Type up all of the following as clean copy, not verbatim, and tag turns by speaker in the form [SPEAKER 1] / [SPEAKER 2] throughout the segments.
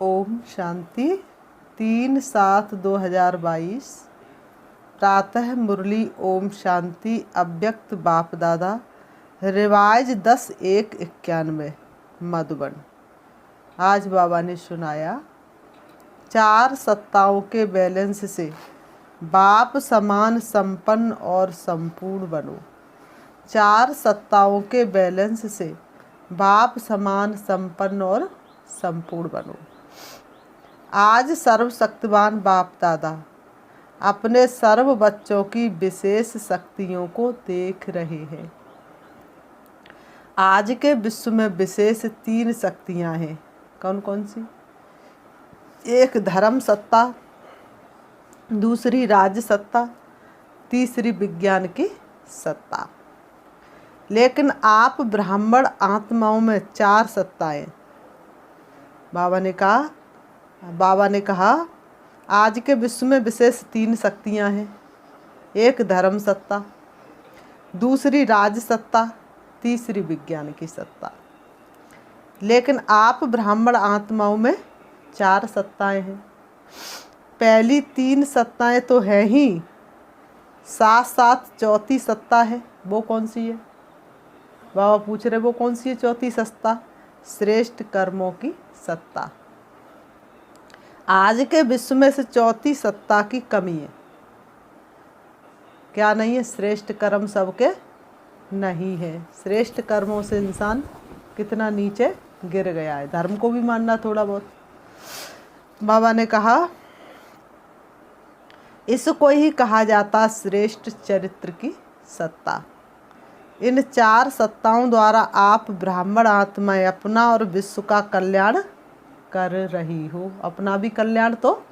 [SPEAKER 1] ओम शांति। 3/7/2022 प्रातः मुरली। ओम शांति। अव्यक्त बाप दादा। रिवाज 10/1/91 मधुबन। आज बाबा ने सुनाया, 4 सत्ताओं के बैलेंस से बाप समान संपन्न और संपूर्ण बनो। 4 सत्ताओं के बैलेंस से बाप समान संपन्न और संपूर्ण बनो। आज सर्वशक्तिवान बाप दादा अपने सर्व बच्चों की विशेष शक्तियों को देख रहे हैं। आज के विश्व में विशेष 3 शक्तियां हैं। कौन कौन सी? एक धर्म सत्ता, दूसरी राज सत्ता, तीसरी विज्ञान की सत्ता। लेकिन आप ब्राह्मण आत्माओं में 4 सत्ताएं। बाबा ने कहा आज के विश्व में विशेष 3 शक्तियां हैं। एक धर्म सत्ता, दूसरी राज सत्ता, तीसरी विज्ञान की सत्ता। लेकिन आप ब्राह्मण आत्माओं में 4 सत्ताएं हैं। पहली 3 सत्ताएं तो है ही, साथ साथ चौथी सत्ता है। वो कौन सी है? बाबा पूछ रहे वो कौन सी है चौथी सत्ता? श्रेष्ठ कर्मों की सत्ता। आज के विश्व में से चौथी सत्ता की कमी है। क्या नहीं है? श्रेष्ठ कर्म सबके नहीं है। श्रेष्ठ कर्मों से इंसान कितना नीचे गिर गया है। धर्म को भी मानना थोड़ा बहुत। बाबा ने कहा इसको ही कहा जाता श्रेष्ठ चरित्र की सत्ता। इन 4 सत्ताओं द्वारा आप ब्राह्मण आत्माएं अपना और विश्व का कल्याण कर रही हो। अपना भी कल्याण तो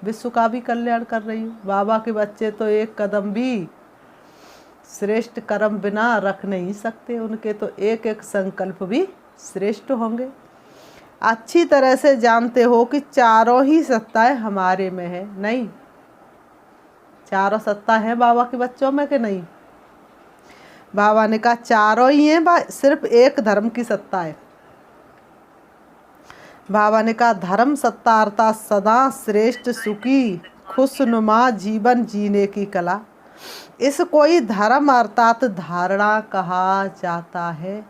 [SPEAKER 1] विश्व का भी कल्याण कर रही हो। बाबा के बच्चे तो एक कदम भी श्रेष्ठ कर्म बिना रख नहीं सकते। उनके तो एक एक संकल्प भी श्रेष्ठ होंगे। अच्छी तरह से जानते हो कि चारों ही सत्ताएं हमारे में है। नहीं, चारों सत्ता है बाबा के बच्चों में कि नहीं? बाबा ने कहा चारों ही हैं, सिर्फ एक धर्म की सत्ता है। बाबा ने कहा धर्म सत्ता अर्थात सदा श्रेष्ठ सुखी खुशनुमा जीवन जीने की कला। इसको ही धर्म अर्थात धारणा कहा जाता है।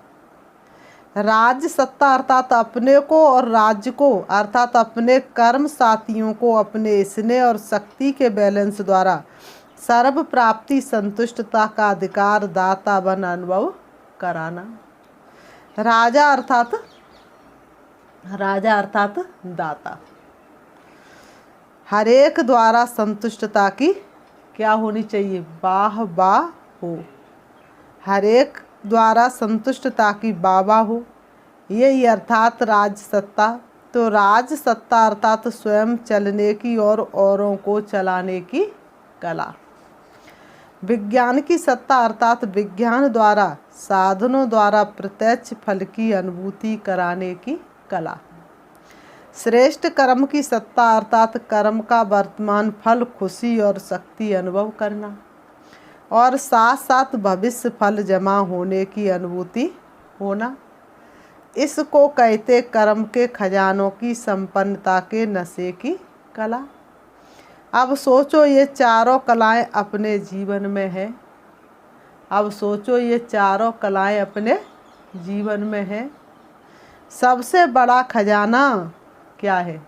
[SPEAKER 1] राज सत्ता अर्थात अपने को और राज्य को अर्थात अपने कर्म साथियों को अपने स्नेह और शक्ति के बैलेंस द्वारा सर्व प्राप्ति संतुष्टता का अधिकार दाता बन अनुभव कराना। राजा अर्थात दाता। हर एक द्वारा संतुष्टता की क्या होनी चाहिए? वाह हो। हर एक द्वारा संतुष्टता की बाबा हो। यही अर्थात राज सत्ता। तो राज सत्ता अर्थात स्वयं चलने की और औरों को चलाने की कला। विज्ञान की सत्ता अर्थात विज्ञान द्वारा साधनों द्वारा प्रत्यक्ष फल की अनुभूति कराने की कला। श्रेष्ठ कर्म की सत्ता अर्थात कर्म का वर्तमान फल खुशी और शक्ति अनुभव करना और साथ साथ भविष्य फल जमा होने की अनुभूति होना। इसको कहते कर्म के खजानों की संपन्नता के नशे की कला। अब सोचो ये चारों कलाएं अपने जीवन में है। अब सोचो ये चारों कलाएं अपने जीवन में है। सबसे बड़ा खजाना क्या है?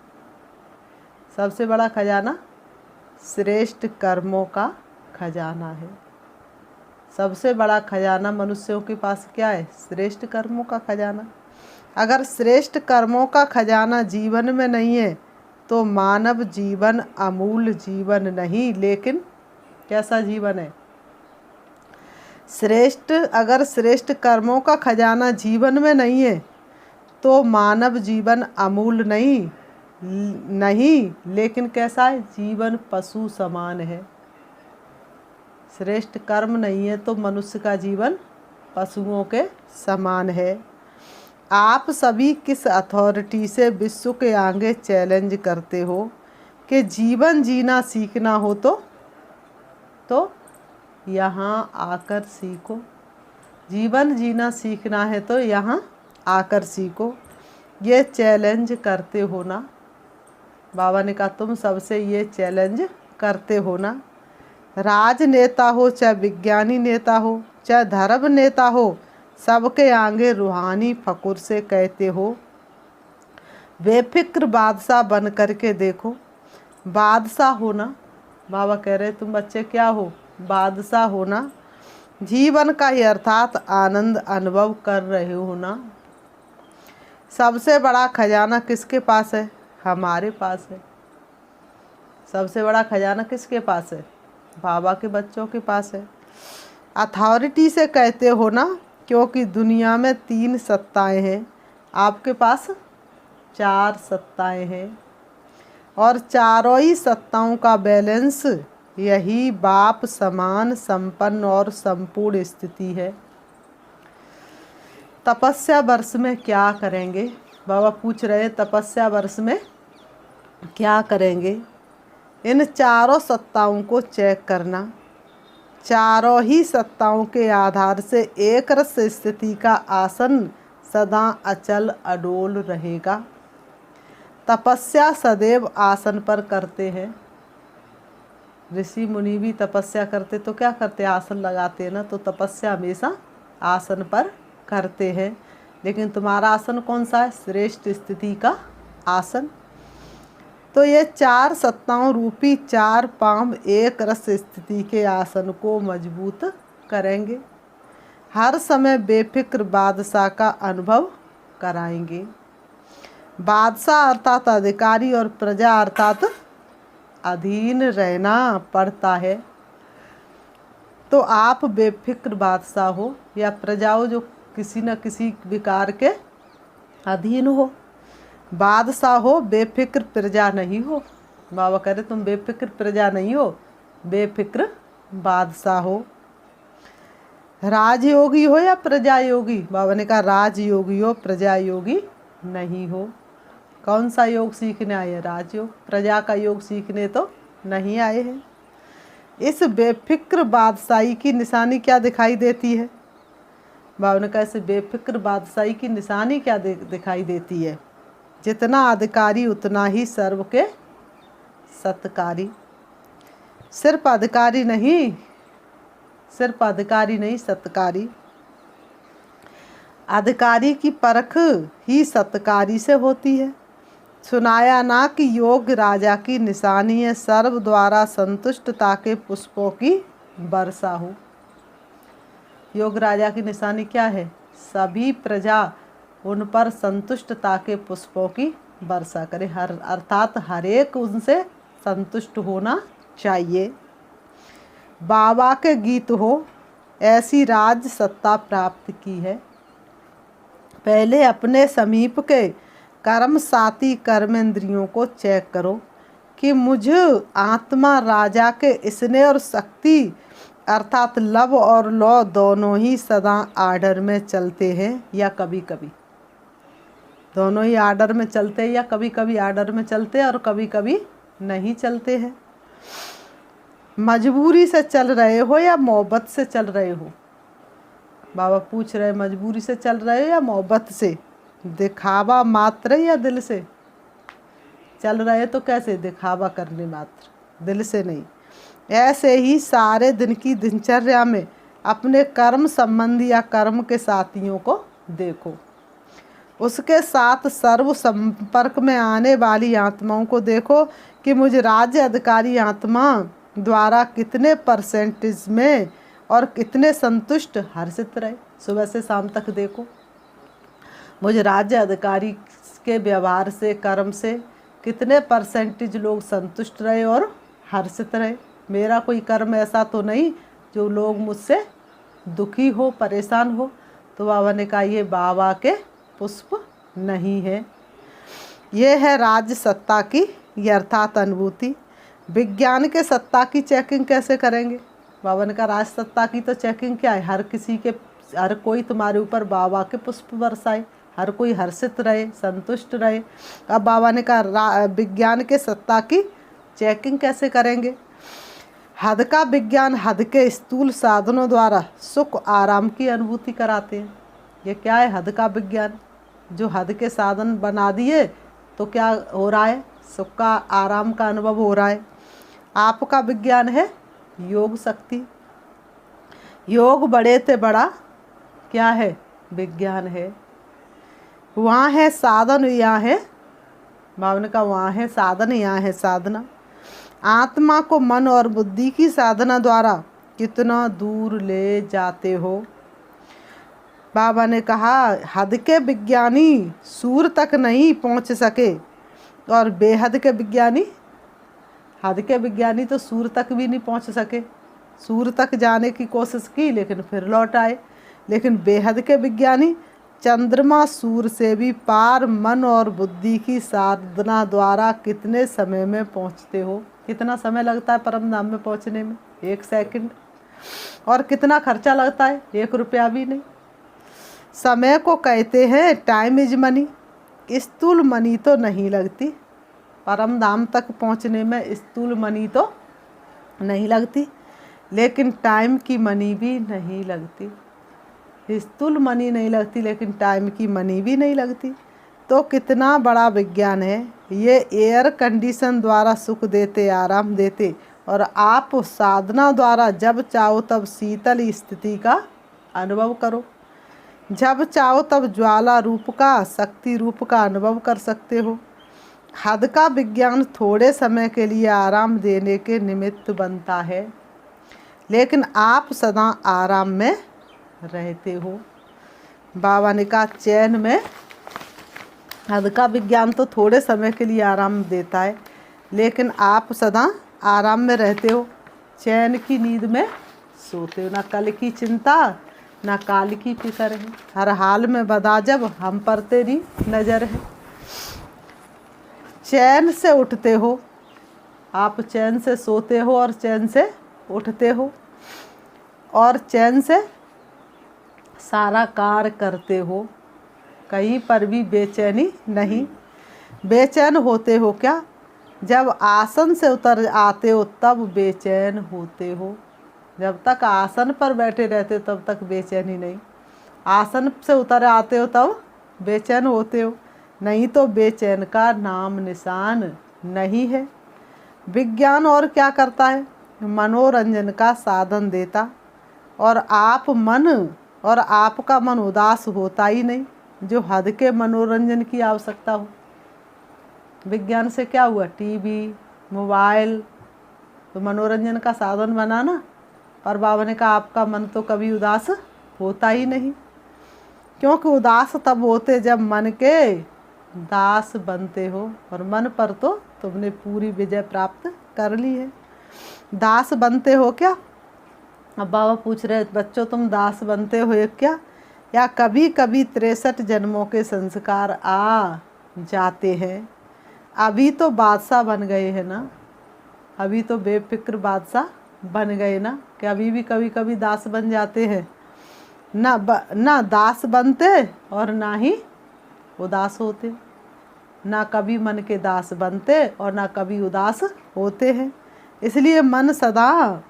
[SPEAKER 1] सबसे बड़ा खजाना श्रेष्ठ कर्मों का खजाना है। सबसे बड़ा खजाना मनुष्यों के पास क्या है? श्रेष्ठ कर्मों का खजाना। अगर श्रेष्ठ कर्मों का खजाना जीवन में नहीं है तो मानव जीवन अमूल्य जीवन नहीं, लेकिन कैसा जीवन है? अगर श्रेष्ठ कर्मों का खजाना जीवन में नहीं है तो मानव जीवन अमूल्य नहीं, लेकिन कैसा है? जीवन पशु समान है। श्रेष्ठ कर्म नहीं है तो मनुष्य का जीवन पशुओं के समान है। आप सभी किस अथॉरिटी से विश्व के आगे चैलेंज करते हो कि जीवन जीना सीखना हो तो यहाँ आकर सीखो। जीवन जीना सीखना है तो यहाँ आकर सीखो। ये चैलेंज करते हो ना? बाबा ने कहा तुम सबसे ये चैलेंज करते हो ना। राजनेता हो चाहे विज्ञानी नेता हो चाहे धर्म नेता हो, सबके आगे रूहानी फकुर से कहते हो बेफिक्र बादशाह बन करके देखो। बादशाह हो ना, बाबा कह रहे तुम बच्चे क्या हो, बादशाह हो ना। जीवन का ही अर्थात आनंद अनुभव कर रहे हो ना। सबसे बड़ा खजाना किसके पास है? हमारे पास है। सबसे बड़ा खजाना किसके पास है? बाबा के बच्चों के पास है। अथॉरिटी से कहते हो ना, क्योंकि दुनिया में 3 सत्ताएं हैं, आपके पास 4 सत्ताएं हैं और चारों ही सत्ताओं का बैलेंस यही बाप समान संपन्न और संपूर्ण स्थिति है। तपस्या वर्ष में क्या करेंगे? बाबा पूछ रहे तपस्या वर्ष में क्या करेंगे? इन चारों सत्ताओं को चेक करना। चारों ही सत्ताओं के आधार से एक रस स्थिति का आसन सदा अचल अडोल रहेगा। तपस्या सदैव आसन पर करते हैं। ऋषि मुनि भी तपस्या करते तो क्या करते? आसन लगाते हैं ना। तो तपस्या हमेशा आसन पर करते हैं। लेकिन तुम्हारा आसन कौन सा है? श्रेष्ठ स्थिति का आसन। तो ये 4 सत्ताओं रूपी 4 पांव एक रस स्थिति के आसन को मजबूत करेंगे। हर समय बेफिक्र बादशाह का अनुभव कराएंगे। बादशाह अर्थात अधिकारी और प्रजा अर्थात अधीन रहना पड़ता है। तो आप बेफिक्र बादशाह हो या प्रजा हो जो किसी न किसी विकार के अधीन हो। बादशाह हो, बेफिक्र प्रजा नहीं हो। बाबा कह रहे तुम बेफिक्र प्रजा नहीं हो, बेफिक्र बादशाह हो। राजयोगी हो या प्रजा योगी? बाबा ने कहा राजयोगी हो, प्रजा योगी नहीं हो। कौन सा योग सीखने आए हैं? राजयोग। प्रजा का योग सीखने तो नहीं आए हैं। इस बेफिक्र बादशाही की निशानी क्या दिखाई देती है? बाबा ने कहा इस बेफिक्र बादशाही की निशानी क्या दिखाई देती है? जितना अधिकारी उतना ही सर्व के सत्कारी। सिर्फ अधिकारी नहीं, सिर्फ अधिकारी नहीं, सत्कारी। अधिकारी की परख ही सत्कारी से होती है। सुनाया ना कि योग राजा की निशानी है, सर्व द्वारा संतुष्टता के पुष्पों की वर्षा हो। योग राजा की निशानी क्या है? सभी प्रजा उन पर संतुष्टता के पुष्पों की वर्षा करे। अर्थात हर एक उनसे संतुष्ट होना चाहिए। बाबा के गीत हो ऐसी राज सत्ता प्राप्त की है। पहले अपने समीप के कर्म साथी कर्मेंद्रियों को चेक करो कि मुझ आत्मा राजा के स्नेह और शक्ति अर्थात लव और लौ दोनों ही सदा आर्डर में चलते हैं या कभी कभी? दोनों ही आर्डर में चलते हैं या कभी कभी आर्डर में चलते हैं और कभी कभी नहीं चलते हैं। मजबूरी से चल रहे हो या मोहब्बत से चल रहे हो? बाबा पूछ रहे मजबूरी से चल रहे हो या मोहब्बत से? दिखावा मात्र या दिल से चल रहे? तो कैसे दिखावा करने मात्र, दिल से नहीं। ऐसे ही सारे दिन की दिनचर्या में अपने कर्म संबंधी या कर्म के साथियों को देखो। उसके साथ सर्व संपर्क में आने वाली आत्माओं को देखो कि मुझ राज्य अधिकारी आत्मा द्वारा कितने परसेंटेज में और कितने संतुष्ट हर्षित रहे। सुबह से शाम तक देखो मुझ राज्य अधिकारी के व्यवहार से, कर्म से कितने परसेंटेज लोग संतुष्ट रहे और हर्षित रहे। मेरा कोई कर्म ऐसा तो नहीं जो लोग मुझसे दुखी हो, परेशान हो। तो बाबा ने कहा ये बाबा के पुष्प नहीं है। ये है राज सत्ता की यथार्थ अनुभूति। विज्ञान के सत्ता की चेकिंग कैसे करेंगे? बाबा ने कहा राज सत्ता की तो चेकिंग क्या है? हर कोई तुम्हारे ऊपर बाबा के पुष्प बरसाए, हर कोई हर्षित रहे, संतुष्ट रहे। अब बाबा ने कहा विज्ञान के सत्ता की चेकिंग कैसे करेंगे? हद का विज्ञान हद के स्थूल साधनों द्वारा सुख आराम की अनुभूति कराते हैं। ये क्या है? हद का विज्ञान। जो हद के साधन बना दिए तो क्या हो रहा है? सुख का, आराम का अनुभव हो रहा है। आपका विज्ञान है योग शक्ति। योग बड़े से बड़ा क्या है? विज्ञान है। वहाँ है साधन, यहाँ है भावना का, वहाँ है साधन, यहाँ है साधना। आत्मा को मन और बुद्धि की साधना द्वारा कितना दूर ले जाते हो। बाबा ने कहा हद के विज्ञानी सूर तक नहीं पहुँच सके, और बेहद के विज्ञानी, हद के विज्ञानी तो सूर तक भी नहीं पहुँच सके। सूर तक जाने की कोशिश की लेकिन फिर लौट आए। लेकिन बेहद के विज्ञानी चंद्रमा सूर से भी पार मन और बुद्धि की साधना द्वारा कितने समय में पहुँचते हो। कितना समय लगता है परम धाम में पहुँचने में? 1 सेकंड। और कितना खर्चा लगता है? 1 रुपया भी नहीं। समय को कहते हैं टाइम इज मनी। स्थूल मनी तो नहीं लगती परम धाम तक पहुँचने में, स्थूल मनी तो नहीं लगती, लेकिन टाइम की मनी भी नहीं लगती। स्थूल मनी नहीं लगती लेकिन टाइम की मनी भी नहीं लगती। तो कितना बड़ा विज्ञान है ये। एयर कंडीशन द्वारा सुख देते, आराम देते, और आप साधना द्वारा जब चाहो तब शीतल स्थिति का अनुभव करो। जब चाहो तब ज्वाला रूप का, शक्ति रूप का अनुभव कर सकते हो। हद का विज्ञान थोड़े समय के लिए आराम देने के निमित्त बनता है, लेकिन आप सदा आराम में रहते हो। बाबा ने कहा चैन में, हद का विज्ञान तो थोड़े समय के लिए आराम देता है, लेकिन आप सदा आराम में रहते हो। चैन की नींद में सोते हो, ना कल की चिंता ना काल की फिक्र है। हर हाल में बदा जब हम पर तेरी नज़र है। चैन से उठते हो, आप चैन से सोते हो और चैन से उठते हो, और चैन से सारा कार्य करते हो। कहीं पर भी बेचैनी नहीं। बेचैन होते हो क्या? जब आसन से उतर आते हो तब बेचैन होते हो। जब तक आसन पर बैठे रहते हो तब तक बेचैनी नहीं। आसन से उतर आते हो तब बेचैन होते हो, नहीं तो बेचैन का नाम निशान नहीं है। विज्ञान और क्या करता है? मनोरंजन का साधन देता, और आपका मन उदास होता ही नहीं, जो हद के मनोरंजन की आवश्यकता हो। विज्ञान से क्या हुआ? टीवी, मोबाइल तो मनोरंजन का साधन बना ना, पर बाबा ने कहा आपका मन तो कभी उदास होता ही नहीं, क्योंकि उदास तब होते जब मन के दास बनते हो, और मन पर तो तुमने पूरी विजय प्राप्त कर ली है। दास बनते हो क्या? अब बाबा पूछ रहे बच्चों तुम दास बनते हो क्या, या कभी कभी 63 जन्मों के संस्कार आ जाते हैं? अभी तो बादशाह बन गए हैं ना, अभी तो बेफिक्र बादशाह बन गए ना, कि अभी भी कभी कभी दास बन जाते हैं? ना दास बनते और ना ही उदास होते। ना कभी मन के दास बनते और ना कभी उदास होते हैं। इसलिए मन सदा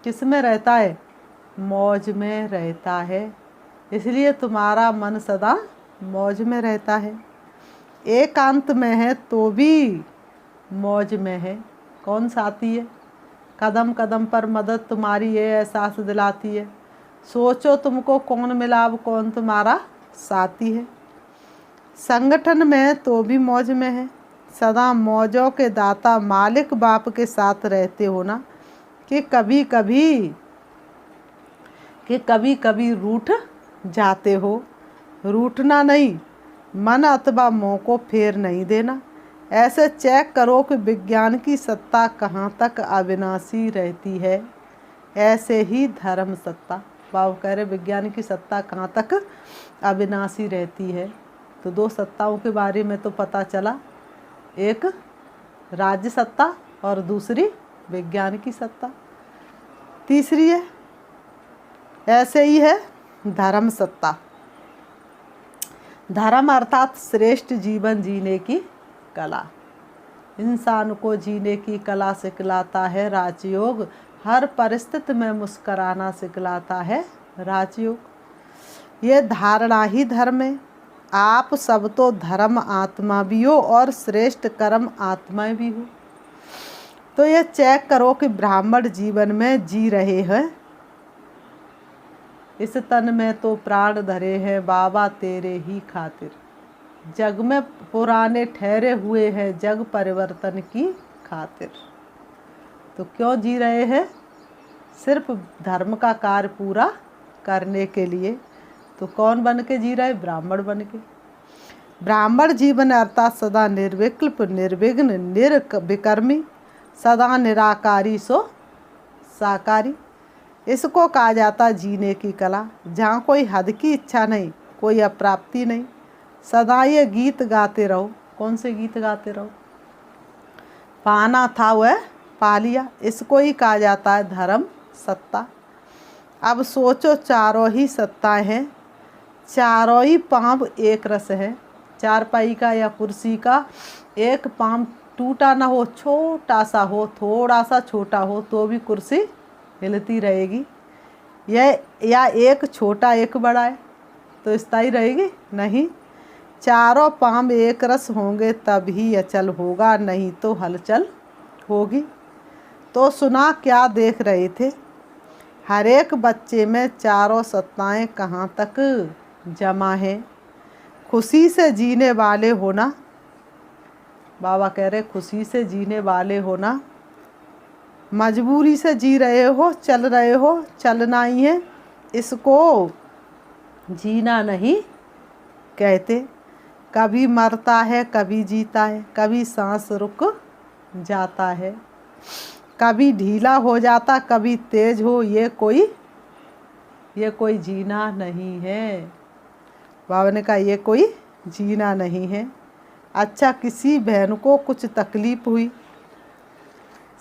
[SPEAKER 1] किस में रहता है? मौज में रहता है। इसलिए तुम्हारा मन सदा मौज में रहता है। एकांत में है तो भी मौज में है। कौन साथी है? कदम कदम पर मदद तुम्हारी ये एहसास दिलाती है। सोचो तुमको कौन मिला, अब कौन तुम्हारा साथी है। संगठन में है तो भी मौज में है। सदा मौजों के दाता मालिक बाप के साथ रहते हो ना, कि कभी कभी रूठ जाते हो। रूठना नहीं, मन अथवा मोह को फेर नहीं देना। ऐसे चेक करो कि विज्ञान की सत्ता कहाँ तक अविनाशी रहती है। ऐसे ही धर्म सत्ता, बाबा कह रहे विज्ञान की सत्ता कहाँ तक अविनाशी रहती है। तो 2 सत्ताओं के बारे में तो पता चला, एक राज्य सत्ता और दूसरी विज्ञान की सत्ता। तीसरी है ऐसे ही है धर्म सत्ता। धर्म अर्थात श्रेष्ठ जीवन जीने की कला। इंसान को जीने की कला सिखलाता है राजयोग। हर परिस्थिति में मुस्कराना सिखलाता है राजयोग। ये धारणा ही धर्म है। आप सब तो धर्म आत्मा भी हो और श्रेष्ठ कर्म आत्माएं भी हो। तो ये चेक करो कि ब्राह्मण जीवन में जी रहे हैं। इस तन में तो प्राण धरे हैं बाबा तेरे ही खातिर। जग में पुराने ठहरे हुए हैं जग परिवर्तन की खातिर। तो क्यों जी रहे हैं? सिर्फ धर्म का कार्य पूरा करने के लिए। तो कौन बन के जी रहे? ब्राह्मण बन के। ब्राह्मण जीवन अर्थात सदा निर्विकल्प निर्विघ्न निर्विकर्मी सदा निराकारी सो साकारी। इसको कहा जाता जीने की कला, जहाँ कोई हद की इच्छा नहीं, कोई अप्राप्ति नहीं। सदा ये गीत गाते रहो। कौन से गीत गाते रहो? पाना था वह पा लिया। इसको ही कहा जाता है धर्म सत्ता। अब सोचो, चारों ही सत्ताएं हैं, चारों ही पाँव एक रस है। चारपाई का या कुर्सी का एक पाँव टूटा ना हो, छोटा सा हो, थोड़ा सा छोटा हो, तो भी कुर्सी हिलती रहेगी। या एक छोटा एक बड़ा है तो स्थायी रहेगी? नहीं। चारों पाँव एक रस होंगे तभी अचल होगा, नहीं तो हलचल होगी। तो सुना क्या देख रहे थे? हर एक बच्चे में चारों सत्ताएं कहाँ तक जमा हैं। खुशी से जीने वाले होना, बाबा कह रहे खुशी से जीने वाले होना। मजबूरी से जी रहे हो, चल रहे हो, चलना ही है, इसको जीना नहीं कहते। कभी मरता है, कभी जीता है, कभी सांस रुक जाता है, कभी ढीला हो जाता, कभी तेज हो, ये कोई जीना नहीं है। बाबा ने कहा ये कोई जीना नहीं है। अच्छा, किसी बहन को कुछ तकलीफ हुई,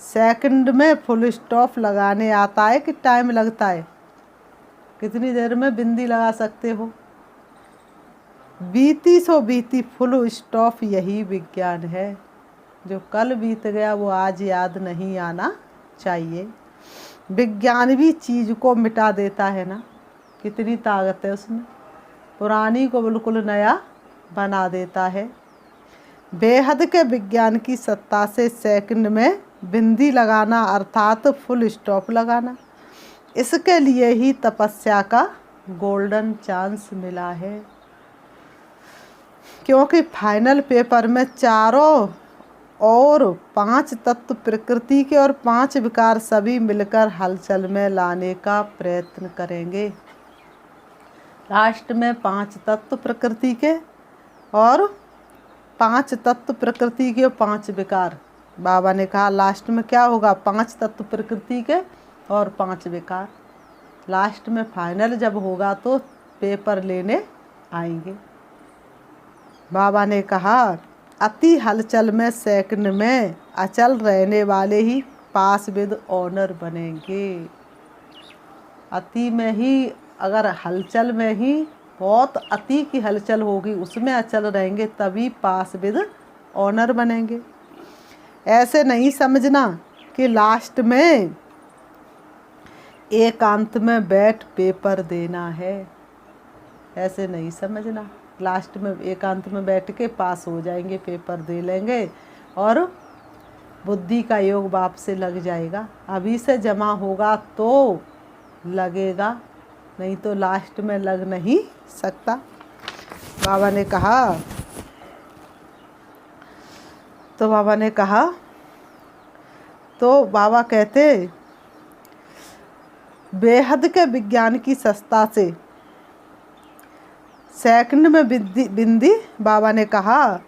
[SPEAKER 1] सेकंड में फुल स्टॉप लगाने आता है कि टाइम लगता है? कितनी देर में बिंदी लगा सकते हो? बीती सो बीती, फुल स्टॉप यही विज्ञान है। जो कल बीत गया वो आज याद नहीं आना चाहिए। विज्ञान भी चीज़ को मिटा देता है ना, कितनी ताकत है उसमें। पुरानी को बिल्कुल नया बना देता है। बेहद के विज्ञान की सत्ता से सेकंड में बिंदी लगाना अर्थात फुल स्टॉप लगाना, इसके लिए ही तपस्या का गोल्डन चांस मिला है। क्योंकि फाइनल पेपर में चारों और 5 तत्व प्रकृति के और 5 विकार सभी मिलकर हलचल में लाने का प्रयत्न करेंगे। लास्ट में 5 तत्व प्रकृति के और 5 तत्व प्रकृति के और 5 विकार। बाबा ने कहा लास्ट में क्या होगा? 5 तत्व प्रकृति के और 5 विकार। लास्ट में फाइनल जब होगा तो पेपर लेने आएंगे। बाबा ने कहा अति हलचल में सेकंड में अचल रहने वाले ही पास विद ऑनर बनेंगे। अति में ही, अगर हलचल में ही बहुत अति की हलचल होगी, उसमें अचल रहेंगे तभी पास विद ऑनर बनेंगे। ऐसे नहीं समझना कि लास्ट में एकांत में बैठ पेपर देना है। ऐसे नहीं समझना, लास्ट में एकांत में बैठ के पास हो जाएंगे, पेपर दे लेंगे और बुद्धि का योग बाप से लग जाएगा। अभी से जमा होगा तो लगेगा, नहीं तो लास्ट में लग नहीं सकता। बाबा ने कहा तो बाबा कहते बेहद के विज्ञान की सत्ता से सेकंड में बिंदी, बाबा ने कहा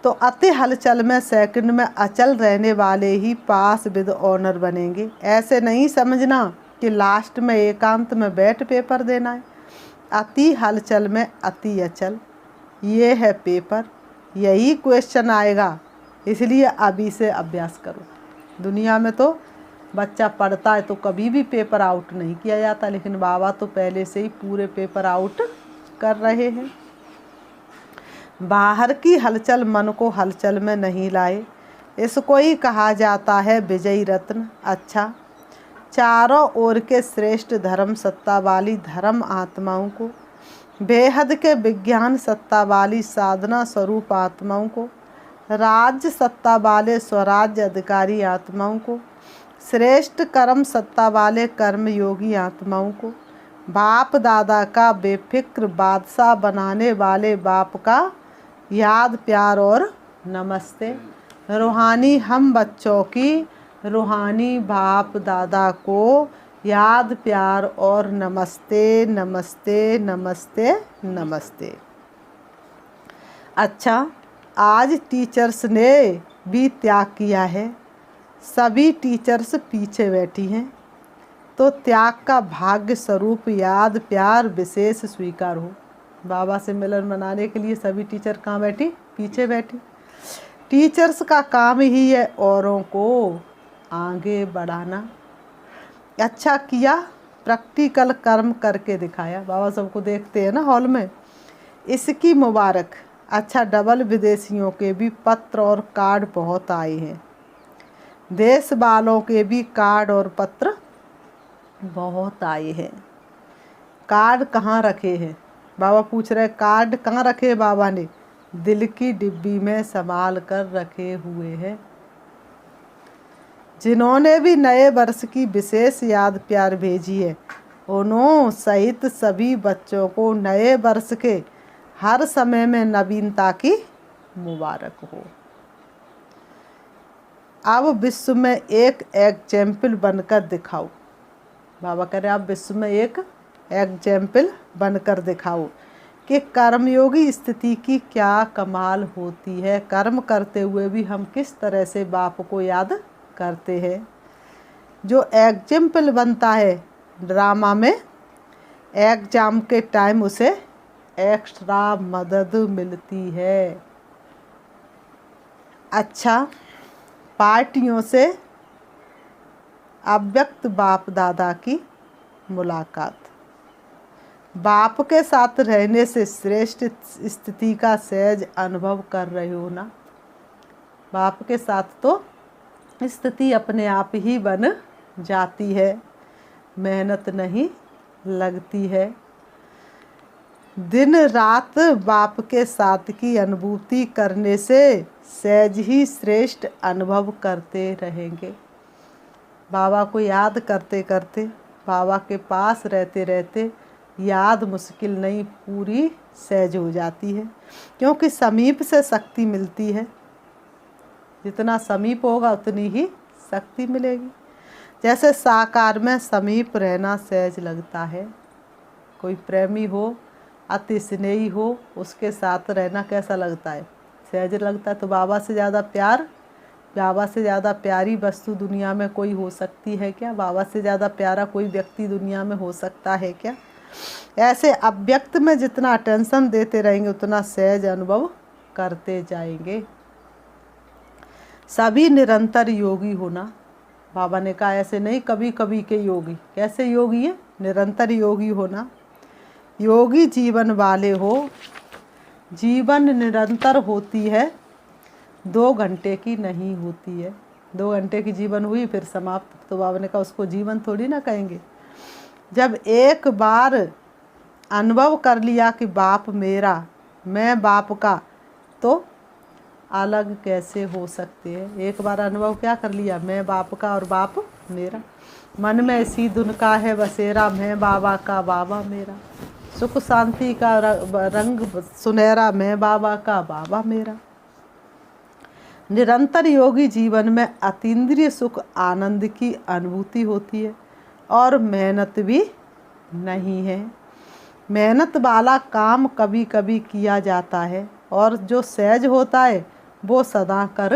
[SPEAKER 1] तो अति हलचल में सेकंड में अचल रहने वाले ही पास विद ऑनर बनेंगे। ऐसे नहीं समझना कि लास्ट में एकांत में बैठ पेपर देना है। अति हलचल में अति अचल, ये है पेपर, यही क्वेश्चन आएगा। इसलिए अभी से अभ्यास करो। दुनिया में तो बच्चा पढ़ता है तो कभी भी पेपर आउट नहीं किया जाता, लेकिन बाबा तो पहले से ही पूरे पेपर आउट कर रहे हैं। बाहर की हलचल मन को हलचल में नहीं लाए, इसको ही कहा जाता है विजयी रत्न। अच्छा, चारों ओर के श्रेष्ठ धर्म सत्ता वाली धर्म आत्माओं को बेहद के विज्ञान सत्ता वाली साधना स्वरूप आत्माओं को, राज्य सत्ता वाले स्वराज्य अधिकारी आत्माओं को, श्रेष्ठ कर्म सत्ता वाले कर्मयोगी आत्माओं को, बाप दादा का बेफिक्र बादशाह बनाने वाले बाप का याद प्यार और नमस्ते। रूहानी हम बच्चों की रूहानी बाप दादा को याद प्यार और नमस्ते नमस्ते नमस्ते नमस्ते। अच्छा, आज टीचर्स ने भी त्याग किया है, सभी टीचर्स पीछे बैठी हैं, तो त्याग का भाग्य स्वरूप याद प्यार विशेष स्वीकार हो। बाबा से मिलन मनाने के लिए सभी टीचर कहाँ बैठी? पीछे बैठी। टीचर्स का काम ही है औरों को आगे बढ़ाना। अच्छा किया, प्रैक्टिकल कर्म करके दिखाया। बाबा सबको देखते हैं ना हॉल में, इसकी मुबारक। अच्छा, डबल विदेशियों के भी पत्र और कार्ड बहुत आए हैं, देश वालों के भी कार्ड और पत्र बहुत आए हैं। कार्ड कहाँ रखे हैं? बाबा पूछ रहे कार्ड कहाँ रखे? बाबा ने दिल की डिब्बी में संभाल कर रखे हुए हैं। जिन्होंने भी नए वर्ष की विशेष याद प्यार भेजी है, उन्हों सहित सभी बच्चों को नए वर्ष के हर समय में नवीनता की मुबारक हो। अब विश्व में एक एग्जाम्पल बनकर दिखाओ। बाबा कह रहे आप विश्व में एक एग्जाम्पल बनकर दिखाओ कि कर्मयोगी स्थिति की क्या कमाल होती है। कर्म करते हुए भी हम किस तरह से बाप को याद करते हैं। जो एग्जाम्पल बनता है ड्रामा में, एग्जाम के टाइम उसे एक्स्ट्रा मदद मिलती है। अच्छा, पार्टियों से अव्यक्त बाप दादा की मुलाकात। बाप के साथ रहने से श्रेष्ठ स्थिति का सहज अनुभव कर रहे हो ना। बाप के साथ तो स्थिति अपने आप ही बन जाती है, मेहनत नहीं लगती है। दिन रात बाप के साथ की अनुभूति करने से सहज ही श्रेष्ठ अनुभव करते रहेंगे। बाबा को याद करते करते, बाबा के पास रहते रहते याद मुश्किल नहीं, पूरी सहज हो जाती है, क्योंकि समीप से शक्ति मिलती है। जितना समीप होगा उतनी ही शक्ति मिलेगी। जैसे साकार में समीप रहना सहज लगता है। कोई प्रेमी हो, अति स्नेही हो, उसके साथ रहना कैसा लगता है? सहज लगता है। तो बाबा से ज़्यादा प्यार, बाबा से ज़्यादा प्यारी वस्तु दुनिया में कोई हो सकती है क्या? बाबा से ज़्यादा प्यारा कोई व्यक्ति दुनिया में हो सकता है क्या? ऐसे अव्यक्त में जितना अटेंशन देते रहेंगे उतना सहज अनुभव करते जाएंगे। सभी निरंतर योगी होना। बाबा ने कहा ऐसे नहीं कभी कभी के योगी। कैसे योगी है? निरंतर योगी होना। योगी जीवन वाले हो। जीवन निरंतर होती है, 2 घंटे की नहीं होती है। 2 घंटे की जीवन हुई फिर समाप्त, तो बाबा ने कहा उसको जीवन थोड़ी ना कहेंगे। जब एक बार अनुभव कर लिया कि बाप मेरा, मैं बाप का, तो अलग कैसे हो सकते हैं? एक बार अनुभव क्या कर लिया? मैं बाप का और बाप मेरा। मन में इसी धुन का है बसेरा, मैं बाबा का बाबा मेरा। सुख शांति का रंग सुनहरा, मैं बाबा का बाबा मेरा। निरंतर योगी जीवन में अतीन्द्रिय सुख आनंद की अनुभूति होती है और मेहनत भी नहीं है। मेहनत वाला काम कभी कभी किया जाता है और जो सहज होता है वो सदा कर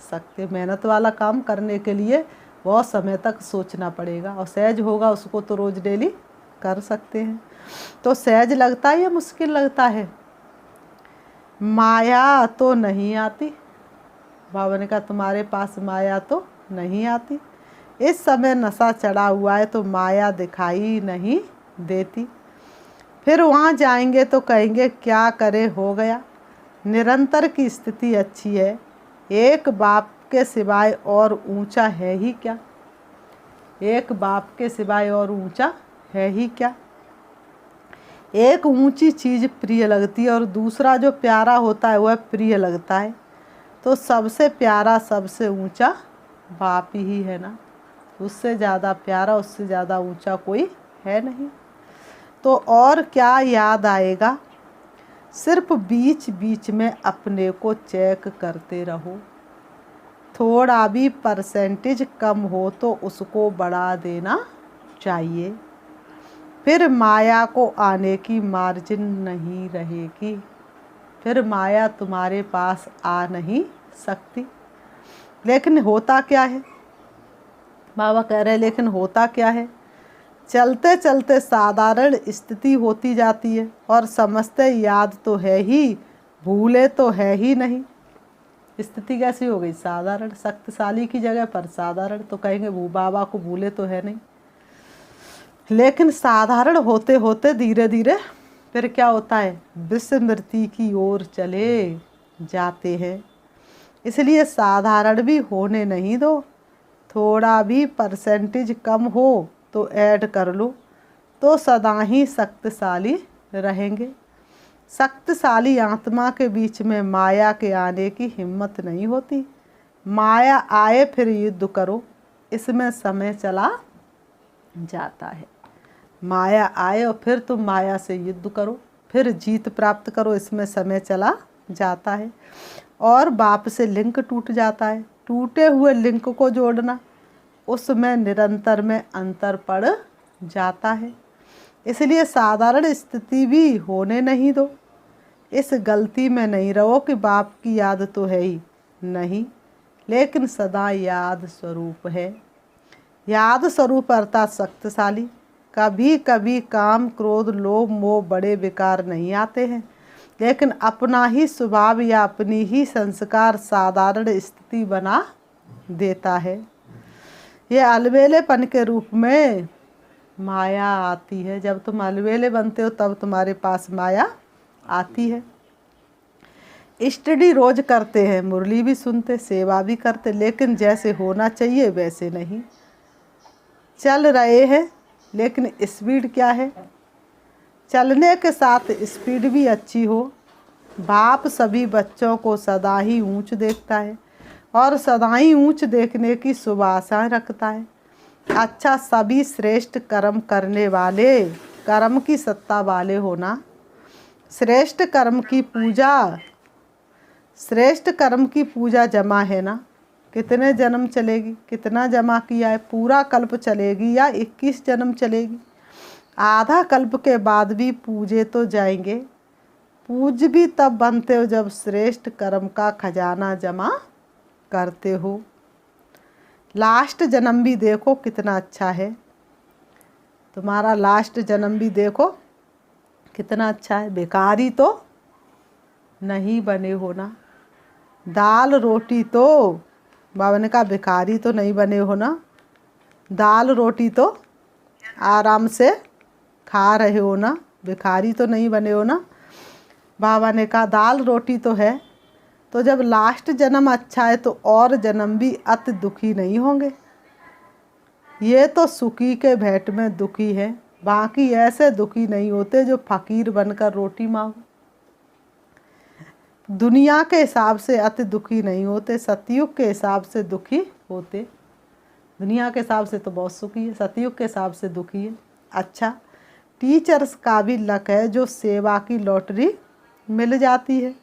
[SPEAKER 1] सकते। मेहनत वाला काम करने के लिए बहुत समय तक सोचना पड़ेगा, और सहज होगा उसको तो रोज़ डेली कर सकते हैं। तो सहज लगता है या मुश्किल लगता है? माया तो नहीं आती। बाबा ने कहा तुम्हारे पास माया तो नहीं आती। इस समय नशा चढ़ा हुआ है तो माया दिखाई नहीं देती। फिर वहाँ जाएंगे तो कहेंगे क्या करे, हो गया। निरंतर की स्थिति अच्छी है। एक बाप के सिवाय और ऊंचा है ही क्या? एक बाप के सिवाय और ऊंचा है ही क्या? एक ऊंची चीज़ प्रिय लगती है और दूसरा जो प्यारा होता है वह प्रिय लगता है, तो सबसे प्यारा सबसे ऊंचा बाप ही है ना। उससे ज़्यादा प्यारा, उससे ज़्यादा ऊंचा कोई है नहीं। तो और क्या याद आएगा, सिर्फ बीच बीच में अपने को चेक करते रहो। थोड़ा भी परसेंटेज कम हो तो उसको बढ़ा देना चाहिए, फिर माया को आने की मार्जिन नहीं रहेगी। फिर माया तुम्हारे पास आ नहीं सकती। लेकिन होता क्या है, बाबा कह रहे लेकिन होता क्या है, चलते चलते साधारण स्थिति होती जाती है और समझते याद तो है ही, भूले तो है ही नहीं। स्थिति कैसी हो गई, साधारण। शक्तिशाली की जगह पर साधारण, तो कहेंगे बाबा को भूले तो है नहीं। लेकिन साधारण होते होते धीरे धीरे फिर क्या होता है, विस्मृति की ओर चले जाते हैं। इसलिए साधारण भी होने नहीं दो। थोड़ा भी परसेंटेज कम हो तो ऐड कर लो, तो सदा ही शक्तिशाली रहेंगे। शक्तिशाली आत्मा के बीच में माया के आने की हिम्मत नहीं होती। माया आए फिर युद्ध करो, इसमें समय चला जाता है। माया आए और फिर तुम माया से युद्ध करो, फिर जीत प्राप्त करो, इसमें समय चला जाता है। और बाप से लिंक टूट जाता है। टूटे हुए लिंक को जोड़ना, उसमें निरंतर में अंतर पड़ जाता है। इसलिए साधारण स्थिति भी होने नहीं दो। इस गलती में नहीं रहो कि बाप की याद तो है ही नहीं, लेकिन सदा याद स्वरूप है। याद स्वरूप अर्थात शक्तिशाली। कभी कभी काम, क्रोध, लोभ, मोह बड़े विकार नहीं आते हैं, लेकिन अपना ही स्वभाव या अपनी ही संस्कार साधारण स्थिति बना देता है। ये अलबेलेपन के रूप में माया आती है। जब तुम अलबेले बनते हो तब तुम्हारे पास माया आती है। स्टडी रोज करते हैं, मुरली भी सुनते, सेवा भी करते, लेकिन जैसे होना चाहिए वैसे नहीं चल रहे हैं। लेकिन स्पीड क्या है, चलने के साथ स्पीड भी अच्छी हो। बाप सभी बच्चों को सदा ही ऊंच देखता है और सदा ही ऊंच देखने की शुभ आशाएं रखता है। अच्छा, सभी श्रेष्ठ कर्म करने वाले, कर्म की सत्ता वाले होना। श्रेष्ठ कर्म की पूजा, श्रेष्ठ कर्म की पूजा जमा है ना। कितने जन्म चलेगी, कितना जमा किया है, पूरा कल्प चलेगी या 21 जन्म चलेगी। आधा कल्प के बाद भी पूजे तो जाएंगे। पूज भी तब बनते हो जब श्रेष्ठ कर्म का खजाना जमा करते हो। लास्ट जन्म भी देखो कितना अच्छा है, तुम्हारा लास्ट जन्म भी देखो कितना अच्छा है। भिखारी तो नहीं बने हो ना। दाल रोटी तो, बाबा ने कहा भिखारी तो नहीं बने हो ना। दाल रोटी तो आराम से खा रहे हो ना, भिखारी तो नहीं बने हो ना। बाबा ने कहा दाल रोटी तो है, तो जब लास्ट जन्म अच्छा है तो और जन्म भी अति दुखी नहीं होंगे। ये तो सुखी के भेंट में दुखी है, बाकी ऐसे दुखी नहीं होते जो फकीर बनकर रोटी मांगो। दुनिया के हिसाब से अति दुखी नहीं होते, सतयुग के हिसाब से दुखी होते। दुनिया के हिसाब से तो बहुत सुखी है, सतयुग के हिसाब से दुखी है। अच्छा, टीचर्स का भी लक है जो सेवा की लॉटरी मिल जाती है।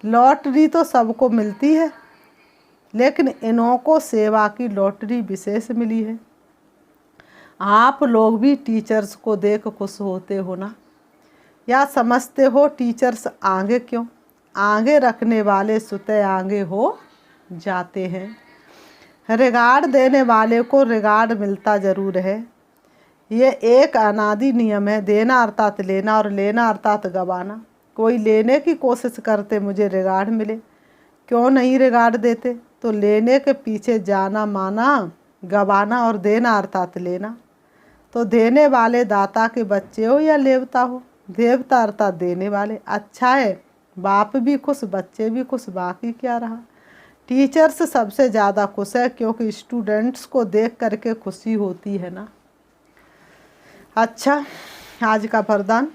[SPEAKER 1] लॉटरी तो सबको मिलती है, लेकिन इन्हों को सेवा की लॉटरी विशेष मिली है। आप लोग भी टीचर्स को देख खुश होते हो ना, या समझते हो टीचर्स आगे क्यों? आगे रखने वाले सुते आगे हो जाते हैं। रिगार्ड देने वाले को रिगार्ड मिलता ज़रूर है। ये एक अनादि नियम है, देना अर्थात लेना और लेना अर्थात गवाना। कोई लेने की कोशिश करते मुझे रिगार्ड मिले, क्यों नहीं रिगार्ड देते? तो लेने के पीछे जाना माना गवाना और देना अर्थात लेना। तो देने वाले दाता के बच्चे हो या देवता हो, देवता अर्थात देने वाले। अच्छा है, बाप भी खुश, बच्चे भी खुश, बाकी क्या रहा। टीचर्स सबसे ज़्यादा खुश है क्योंकि स्टूडेंट्स को देख करके खुशी होती है ना। अच्छा, आज का वरदान,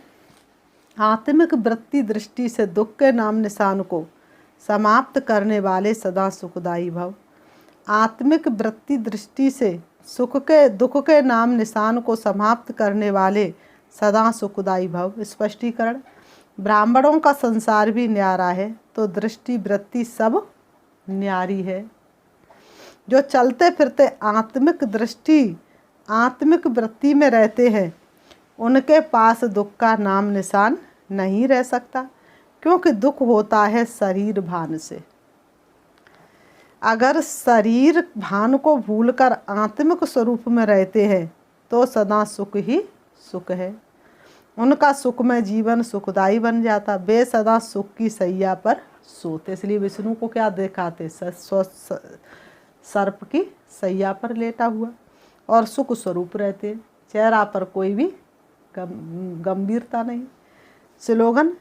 [SPEAKER 1] आत्मिक वृत्ति दृष्टि से दुख के नाम निशान को समाप्त करने वाले सदा सुखदायी भव। आत्मिक वृत्ति दृष्टि से दुख के नाम निशान को समाप्त करने वाले सदा सुखदायी भव। स्पष्टीकरण: ब्राह्मणों का संसार भी न्यारा है तो दृष्टि वृत्ति सब न्यारी है। जो चलते फिरते आत्मिक वृत्ति में रहते हैं उनके पास दुख का नाम निशान नहीं रह सकता, क्योंकि दुख होता है शरीर भान से। अगर शरीर भान को भूलकर आत्मिक स्वरूप में रहते हैं तो सदा सुख ही सुख है। उनका सुखमय जीवन सुखदायी बन जाता। वे सदा सुख की सैया पर सोते। इसलिए विष्णु को क्या दिखाते? सर्प की सैया पर लेटा हुआ और सुख स्वरूप रहते। चेहरा पर कोई भी गंभीरता नहीं। स्लोगन: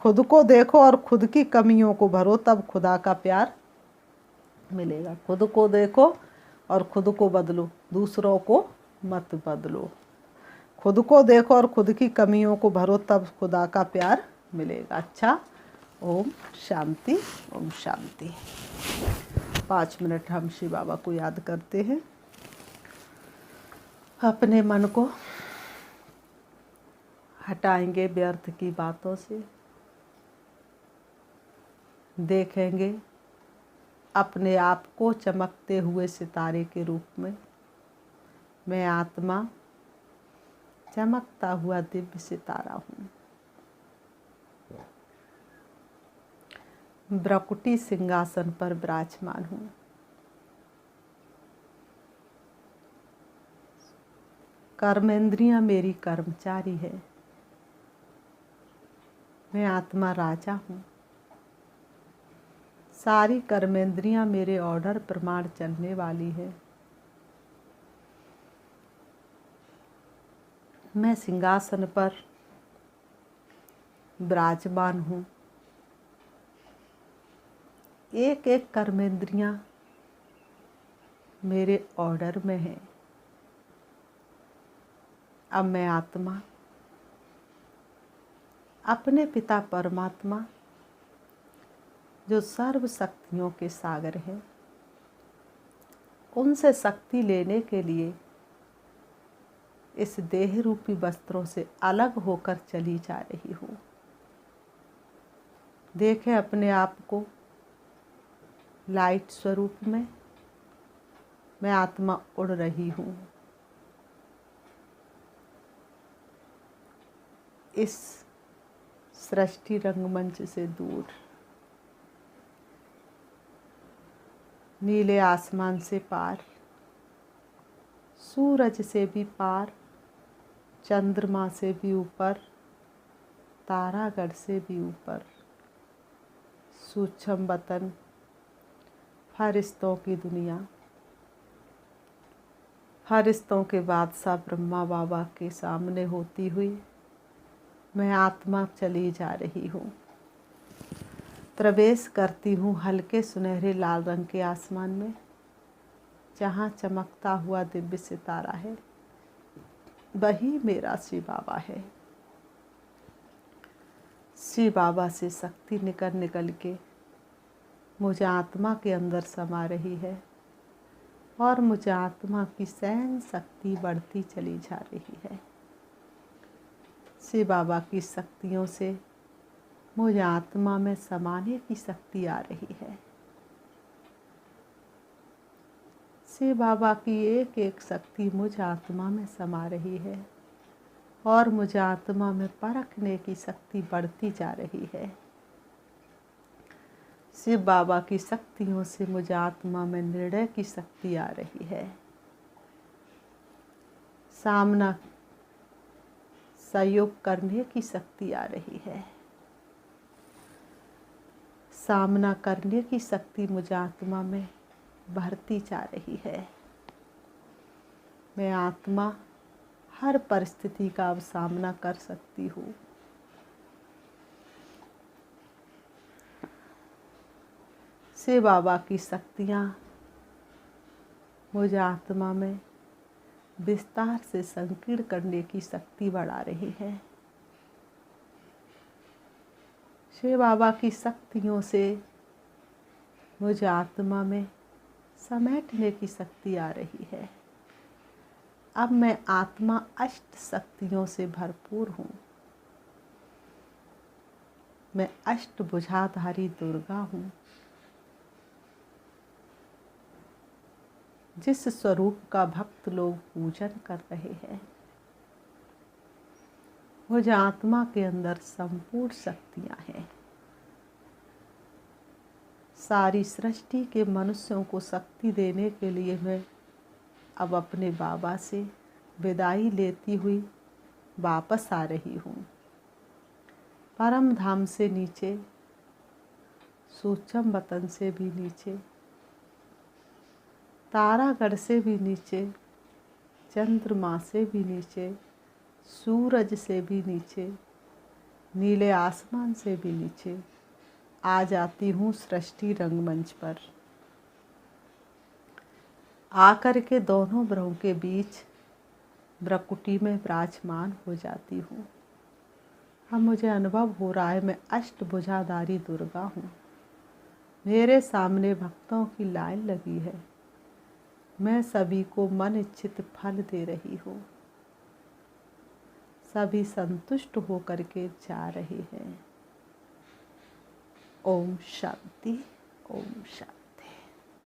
[SPEAKER 1] खुद को देखो और खुद की कमियों को भरो, तब खुदा का प्यार मिलेगा। खुद को देखो और खुद को बदलो, दूसरों को मत बदलो। खुद को देखो और खुद की कमियों को भरो, तब खुदा का प्यार मिलेगा। अच्छा, ओम शांति, ओम शांति। 5 मिनट हम शिव बाबा को याद करते हैं। अपने मन को हटाएंगे व्यर्थ की बातों से। देखेंगे अपने आप को चमकते हुए सितारे के रूप में। मैं आत्मा चमकता हुआ दिव्य सितारा हूँ। ब्रकुटी सिंहासन पर विराजमान हूँ। कर्मेंद्रियां मेरी कर्मचारी है। मैं आत्मा राजा हूँ। सारी कर्मेंद्रियां मेरे ऑर्डर प्रमाण चलने वाली है। मैं सिंहासन पर विराजमान हूँ। एक एक कर्मेंद्रियां मेरे ऑर्डर में है। अब मैं आत्मा अपने पिता परमात्मा जो सर्व शक्तियों के सागर हैं, उनसे शक्ति लेने के लिए इस देह रूपी वस्त्रों से अलग होकर चली जा रही हूँ। देखें अपने आप को लाइट स्वरूप में। मैं आत्मा उड़ रही हूँ। इस सृष्टि रंगमंच से दूर, नीले आसमान से पार, सूरज से भी पार, चंद्रमा से भी ऊपर, तारागढ़ से भी ऊपर, सूक्ष्म वतन, फरिश्तों की दुनिया, फरिश्तों के बादशाह ब्रह्मा बाबा के सामने होती हुई मैं आत्मा चली जा रही हूँ। प्रवेश करती हूँ हल्के सुनहरे लाल रंग के आसमान में, जहाँ चमकता हुआ दिव्य सितारा है। वही मेरा शिव बाबा है। शिव बाबा से शक्ति निकल निकल के मुझे आत्मा के अंदर समा रही है और मुझे आत्मा की सहन शक्ति बढ़ती चली जा रही है। शिव बाबा की शक्तियों से मुझे आत्मा में समाने की शक्ति आ रही है। शिव बाबा की एक एक शक्ति मुझ आत्मा में समा रही है और मुझे आत्मा में परखने की शक्ति बढ़ती जा रही है। शिव बाबा की शक्तियों से मुझे आत्मा में निर्णय की शक्ति आ रही है। सामना सहयोग करने की शक्ति आ रही है। सामना करने की शक्ति मुझे आत्मा में बढ़ती जा रही है। मैं आत्मा हर परिस्थिति का अब सामना कर सकती हूँ। शिव बाबा की शक्तियाँ मुझे आत्मा में विस्तार से संकीर्ण करने की शक्ति बढ़ा रही है। शिव बाबा की शक्तियों से मुझे आत्मा में समेटने की शक्ति आ रही है। अब मैं आत्मा अष्ट शक्तियों से भरपूर हूँ। मैं अष्ट भुजाधारी दुर्गा हूँ। जिस स्वरूप का भक्त लोग पूजन कर रहे हैं, मुझ आत्मा के अंदर संपूर्ण शक्तियाँ हैं। सारी सृष्टि के मनुष्यों को शक्ति देने के लिए मैं अब अपने बाबा से विदाई लेती हुई वापस आ रही हूँ। परम धाम से नीचे, सूक्ष्म वतन से भी नीचे, तारागढ़ से भी नीचे, चंद्रमा से भी नीचे, सूरज से भी नीचे, नीले आसमान से भी नीचे आ जाती हूँ सृष्टि रंगमंच पर। आकर के दोनों ग्रहों के बीच ब्रकुटी में विराजमान हो जाती हूँ। अब मुझे अनुभव हो रहा है मैं अष्टभुजाधारी दुर्गा हूँ। मेरे सामने भक्तों की लाइन लगी है। मैं सभी को मन इच्छित फल दे रही हूँ। सभी संतुष्ट होकर के जा रहे हैं। ओम शांति, ओम शांति।